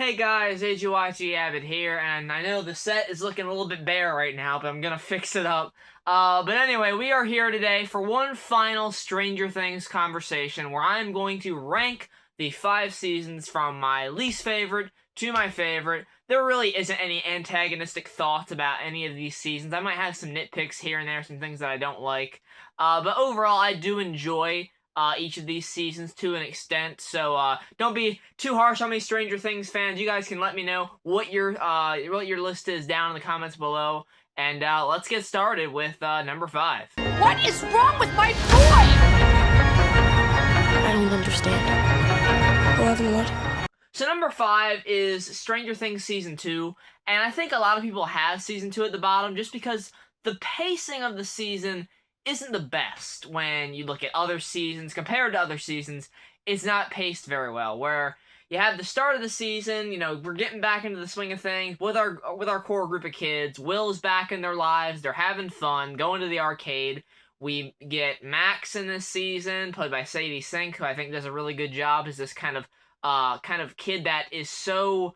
Hey guys, AGYG Avid here, and I know the set is looking a little bit bare right now, but I'm gonna fix it up. But anyway, we are here today for one final Stranger Things conversation where I'm going to rank the 5 seasons from my least favorite to my favorite. There really isn't any antagonistic thoughts about any of these seasons. I might have some nitpicks here and there, some things that I don't like. But overall, I do enjoy each of these seasons to an extent, so don't be too harsh on me, Stranger Things fans. You guys can let me know what your list is down in the comments below, and let's get started with number 5. What is wrong with my boy? I don't understand. 11 what? So number 5 is Stranger Things Season 2, and I think a lot of people have Season 2 at the bottom just because the pacing of the season isn't the best when you look at other seasons. Compared to other seasons, it's not paced very well, where you have the start of the season, we're getting back into the swing of things with our core group of kids. Will's back in their lives, they're having fun, going to the arcade. We get Max in this season, played by Sadie Sink, who I think does a really good job as this kind of kid that is so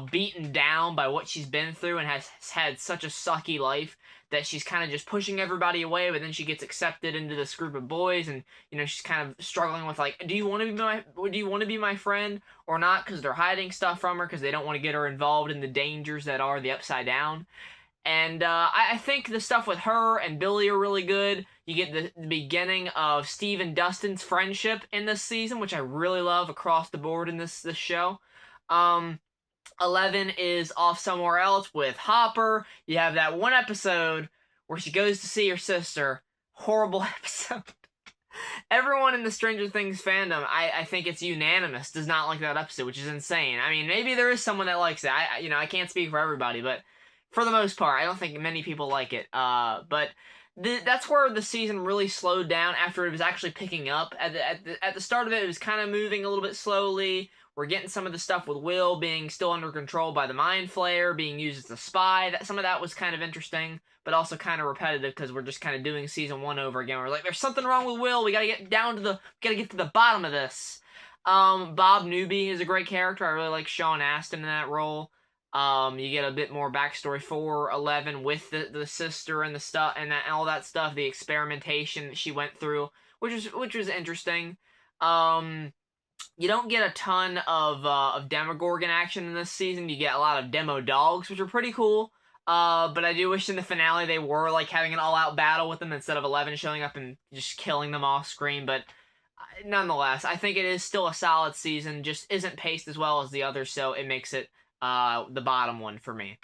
beaten down by what she's been through and has had such a sucky life that she's kind of just pushing everybody away, but then she gets accepted into this group of boys, and she's kind of struggling with, like, do you want to be my friend or not, because they're hiding stuff from her because they don't want to get her involved in the dangers that are the Upside Down. And I think the stuff with her and Billy are really good. You get the beginning of Steve and Dustin's friendship in this season, which I really love across the board in this show. 11 is off somewhere else with Hopper. You have that one episode where she goes to see her sister. Horrible episode. Everyone in the Stranger Things fandom, I think it's unanimous, does not like that episode, which is insane. I mean, maybe there is someone that likes it. I can't speak for everybody, but for the most part, I don't think many people like it. But that's where the season really slowed down after it was actually picking up. At the start of it, it was kind of moving a little bit slowly. We're getting some of the stuff with Will being still under control by the Mind Flayer, being used as a spy. Some of that was kind of interesting, but also kind of repetitive because we're just kind of doing season 1 over again. We're like, there's something wrong with Will. We gotta get to the bottom of this. Bob Newby is a great character. I really like Sean Astin in that role. You get a bit more backstory for 11 with the sister and the stuff and all that stuff, the experimentation that she went through, which was interesting. You don't get a ton of Demogorgon action in this season. You get a lot of Demo Dogs, which are pretty cool. But I do wish in the finale they were like having an all-out battle with them instead of 11 showing up and just killing them off screen. But nonetheless, I think it is still a solid season. Just isn't paced as well as the others, so it makes it the bottom one for me.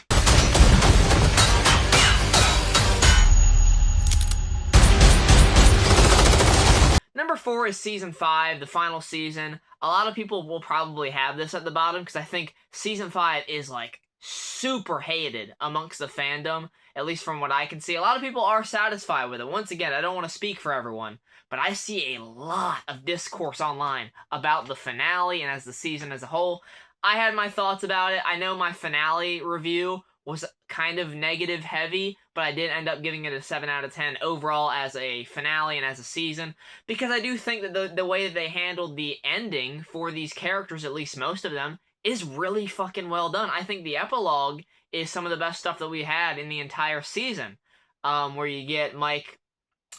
Number 4 is Season 5, the final season. A lot of people will probably have this at the bottom because I think Season 5 is, like, super hated amongst the fandom, at least from what I can see. A lot of people are satisfied with it. Once again, I don't want to speak for everyone, but I see a lot of discourse online about the finale and as the season as a whole. I had my thoughts about it. I know my finale review was kind of negative heavy, but I did end up giving it a 7 out of 10 overall as a finale and as a season, because I do think that the way that they handled the ending for these characters, at least most of them, is really fucking well done. I think the epilogue is some of the best stuff that we had in the entire season, where you get Mike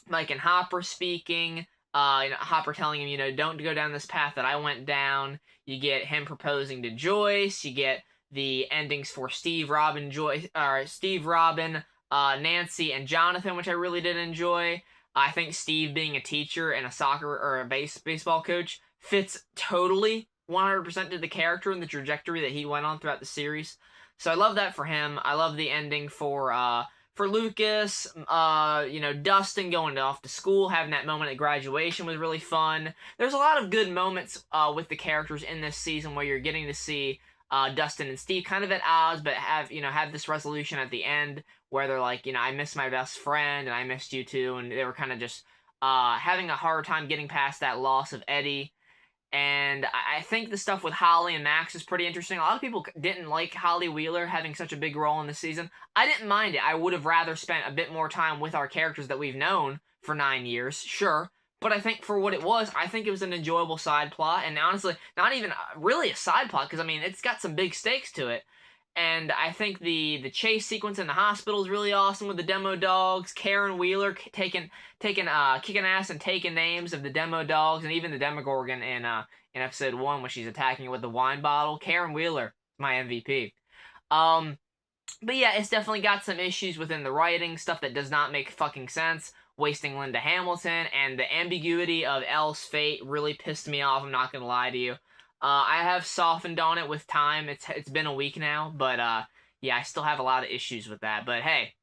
and Hopper speaking, Hopper telling him, don't go down this path that I went down. You get him proposing to Joyce. You get the endings for Steve, Robin, Nancy, and Jonathan, which I really did enjoy. I think Steve being a teacher and a soccer or a baseball coach fits totally 100% to the character and the trajectory that he went on throughout the series. So I love that for him. I love the ending for Lucas. Dustin going off to school, having that moment at graduation was really fun. There's a lot of good moments with the characters in this season where you're getting to see Dustin and Steve kind of at odds, but have this resolution at the end where they're like, I miss my best friend and I missed you too, and they were kind of just having a hard time getting past that loss of Eddie. And I think the stuff with Holly and Max is pretty interesting. A lot of people didn't like Holly Wheeler having such a big role in the season. I didn't mind it. I would have rather spent a bit more time with our characters that we've known for 9 years, sure, But I think for what it was, I think it was an enjoyable side plot, and honestly, not even really a side plot, because I mean, it's got some big stakes to it. And I think the chase sequence in the hospital is really awesome with the demo dogs. Karen Wheeler kicking ass and taking names of the demo dogs, and even the Demogorgon in episode 1 when she's attacking it with the wine bottle. Karen Wheeler, my MVP. But yeah, it's definitely got some issues within the writing, stuff that does not make fucking sense. Wasting Linda Hamilton, and the ambiguity of Elle's fate really pissed me off, I'm not gonna lie to you. I have softened on it with time. It's been a week now, but yeah, I still have a lot of issues with that. But hey,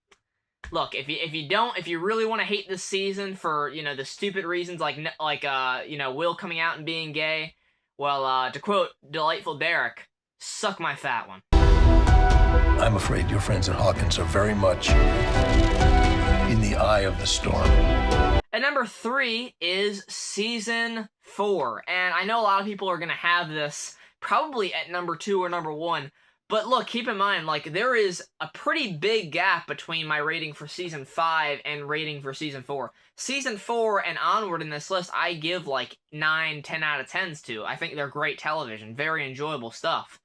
look, if you really want to hate this season for, you know, the stupid reasons like you know, Will coming out and being gay, well, to quote Delightful Derek, suck my fat one. I'm afraid your friends at Hawkins are very much in the eye of the storm. And number 3 is season 4. And I know a lot of people are going to have this probably at number 2 or number 1. But look, keep in mind, like, there is a pretty big gap between my rating for season 5 and rating for season 4. Season 4 and onward in this list, I give like 9, 10 out of 10s to. I think they're great television, very enjoyable stuff.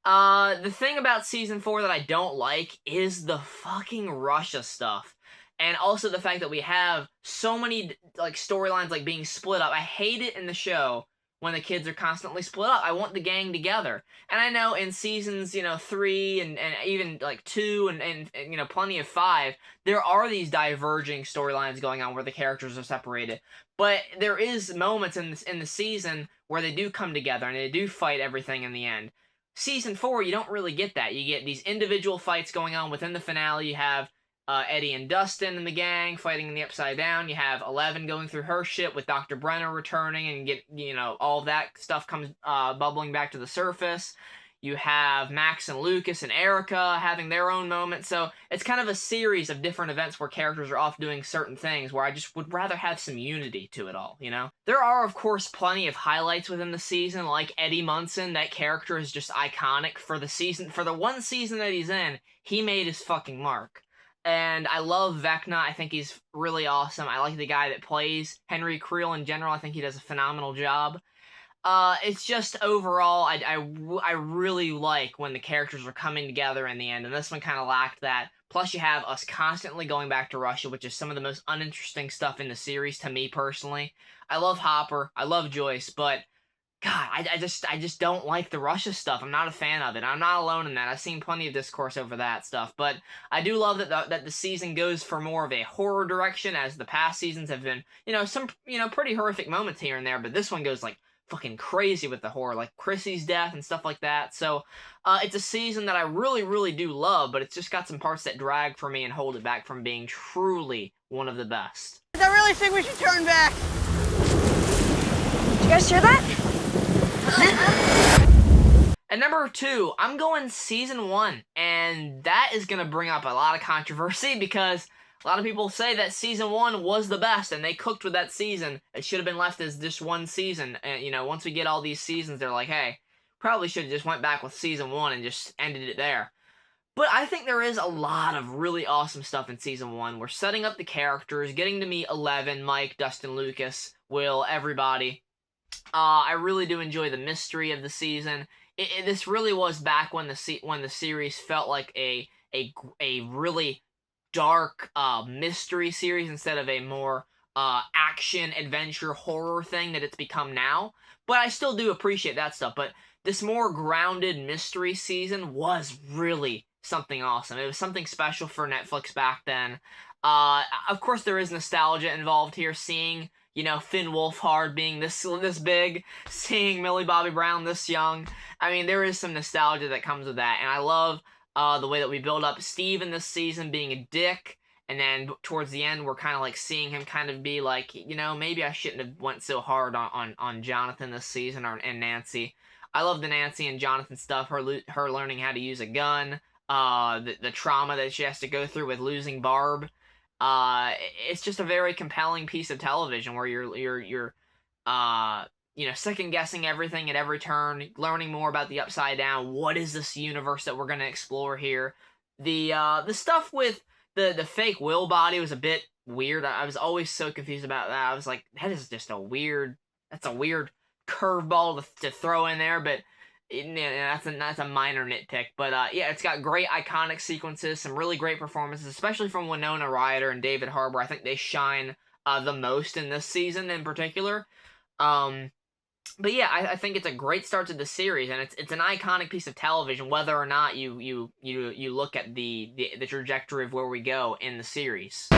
The thing about season 4 that I don't like is the fucking Russia stuff. And also the fact that we have so many, like, storylines, like, being split up. I hate it in the show when the kids are constantly split up. I want the gang together. And I know in seasons, you know, 3 and even, like, 2 and, you know, plenty of 5, there are these diverging storylines going on where the characters are separated. But there is moments in the season where they do come together and they do fight everything in the end. Season 4, you don't really get that. You get these individual fights going on within the finale. You have Eddie and Dustin and the gang fighting in the Upside Down. You have Eleven going through her shit with Dr. Brenner returning, and get, you know, all of that stuff comes bubbling back to the surface. You have Max and Lucas and Erica having their own moments. So it's kind of a series of different events where characters are off doing certain things, where I just would rather have some unity to it all, you know? There are, of course, plenty of highlights within the season, like Eddie Munson. That character is just iconic for the season. For the one season that he's in, he made his fucking mark. And I love Vecna. I think he's really awesome. I like the guy that plays Henry Creel in general. I think he does a phenomenal job. It's just overall, I really like when the characters are coming together in the end, and this one kind of lacked that. Plus, you have us constantly going back to Russia, which is some of the most uninteresting stuff in the series to me personally. I love Hopper, I love Joyce, but God, I just don't like the Russia stuff. I'm not a fan of it. I'm not alone in that. I've seen plenty of discourse over that stuff, but I do love that the season goes for more of a horror direction, as the past seasons have been, you know, some, you know, pretty horrific moments here and there, but this one goes like fucking crazy with the horror, like Chrissy's death and stuff like that. So it's a season that I really, really do love, but it's just got some parts that drag for me and hold it back from being truly one of the best. I really think we should turn back. Did you guys hear that? And number 2, I'm going season 1, and that is going to bring up a lot of controversy because a lot of people say that season 1 was the best, and they cooked with that season. It should have been left as just one season. And, you know, once we get all these seasons, they're like, hey, probably should have just went back with season 1 and just ended it there. But I think there is a lot of really awesome stuff in season 1. We're setting up the characters, getting to meet Eleven, Mike, Dustin, Lucas, Will, everybody. I really do enjoy the mystery of the season. This really was back when the series felt like a really dark mystery series instead of a more action adventure horror thing that it's become now. But I still do appreciate that stuff. But this more grounded mystery season was really something awesome. It was something special for Netflix back then. Of course, there is nostalgia involved here, seeing, you know, Finn Wolfhard being this big, seeing Millie Bobby Brown this young. I mean, there is some nostalgia that comes with that, and I love the way that we build up Steve in this season being a dick, and then towards the end, we're kind of like seeing him kind of be like, you know, maybe I shouldn't have went so hard on Jonathan this season, and Nancy. I love the Nancy and Jonathan stuff, her learning how to use a gun, the trauma that she has to go through with losing Barb. It's just a very compelling piece of television where you're you know, second guessing everything at every turn, learning more about the Upside Down. What is this universe that we're gonna explore here? The stuff with the fake Will body was a bit weird. I was always so confused about that. I was like, that's a weird curveball to throw in there, but that's a minor nitpick. But yeah, it's got great iconic sequences, some really great performances, especially from Winona Ryder and David Harbour. I think they shine the most in this season in particular. But yeah, I think it's a great start to the series, and it's an iconic piece of television, whether or not you look at the trajectory of where we go in the series.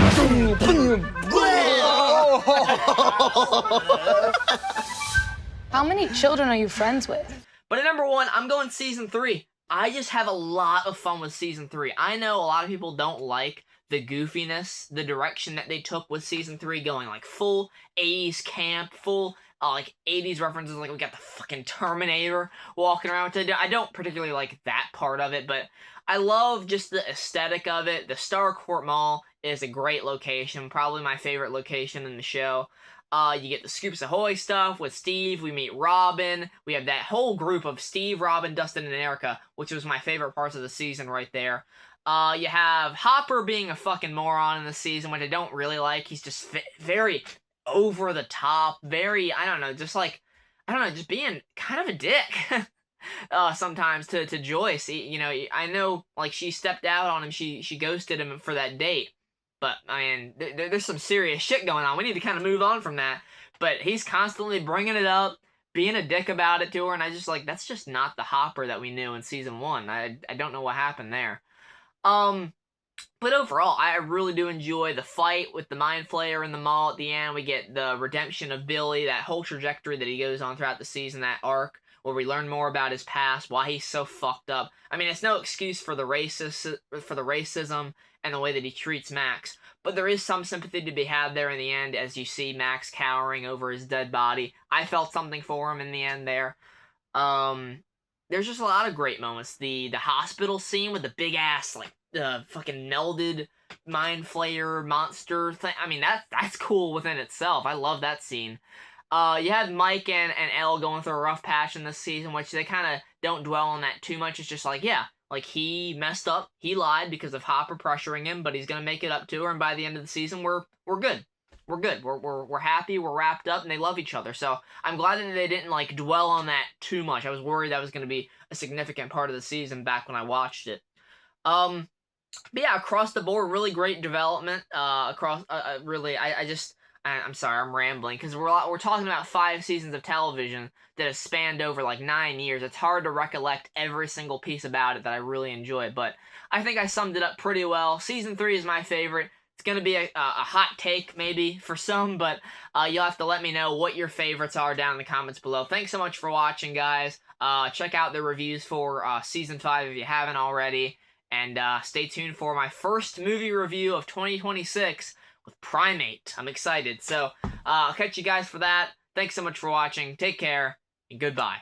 How many children are you friends with? But at number 1, I'm going season 3. I just have a lot of fun with season 3. I know a lot of people don't like the goofiness, the direction that they took with season 3, going like full 80s camp, full like 80s references, like we got the fucking Terminator walking around. I don't particularly like that part of it, but I love just the aesthetic of it. The Starcourt Mall is a great location, probably my favorite location in the show. You get the Scoops Ahoy stuff with Steve. We meet Robin. We have that whole group of Steve, Robin, Dustin, and Erica, which was my favorite parts of the season right there. You have Hopper being a fucking moron in the season, which I don't really like. He's just very over the top, very, just being kind of a dick. Sometimes to Joyce. I know, like, she stepped out on him, she ghosted him for that date. But, man, there's some serious shit going on. We need to kind of move on from that. But he's constantly bringing it up, being a dick about it to her, and I just, like, that's just not the Hopper that we knew in season 1. I don't know what happened there. But overall, I really do enjoy the fight with the Mind Flayer in the mall at the end. We get the redemption of Billy, that whole trajectory that he goes on throughout the season, that arc, where we learn more about his past, why he's so fucked up. I mean, it's no excuse for the racism and the way that he treats Max, but there is some sympathy to be had there in the end as you see Max cowering over his dead body. I felt something for him in the end there. There's just a lot of great moments. The hospital scene with the big ass, like, the fucking melded Mind Flayer monster thing. I mean, that's cool within itself. I love that scene. You had Mike and Elle going through a rough patch in this season, which they kind of don't dwell on that too much. It's just like, yeah, like, he messed up, he lied because of Hopper pressuring him, but he's gonna make it up to her, and by the end of the season, we're good. We're good. We're happy, we're wrapped up, and they love each other. So I'm glad that they didn't, like, dwell on that too much. I was worried that was gonna be a significant part of the season back when I watched it. But yeah, across the board, really great development. Really, I'm sorry, I'm rambling, because we're talking about 5 seasons of television that have spanned over like 9 years. It's hard to recollect every single piece about it that I really enjoyed, but I think I summed it up pretty well. Season 3 is my favorite. It's going to be a hot take maybe for some, but you'll have to let me know what your favorites are down in the comments below. Thanks so much for watching, guys. Check out the reviews for Season 5 if you haven't already, and stay tuned for my first movie review of 2026 with Primate. I'm excited. So I'll catch you guys for that. Thanks so much for watching. Take care, and goodbye.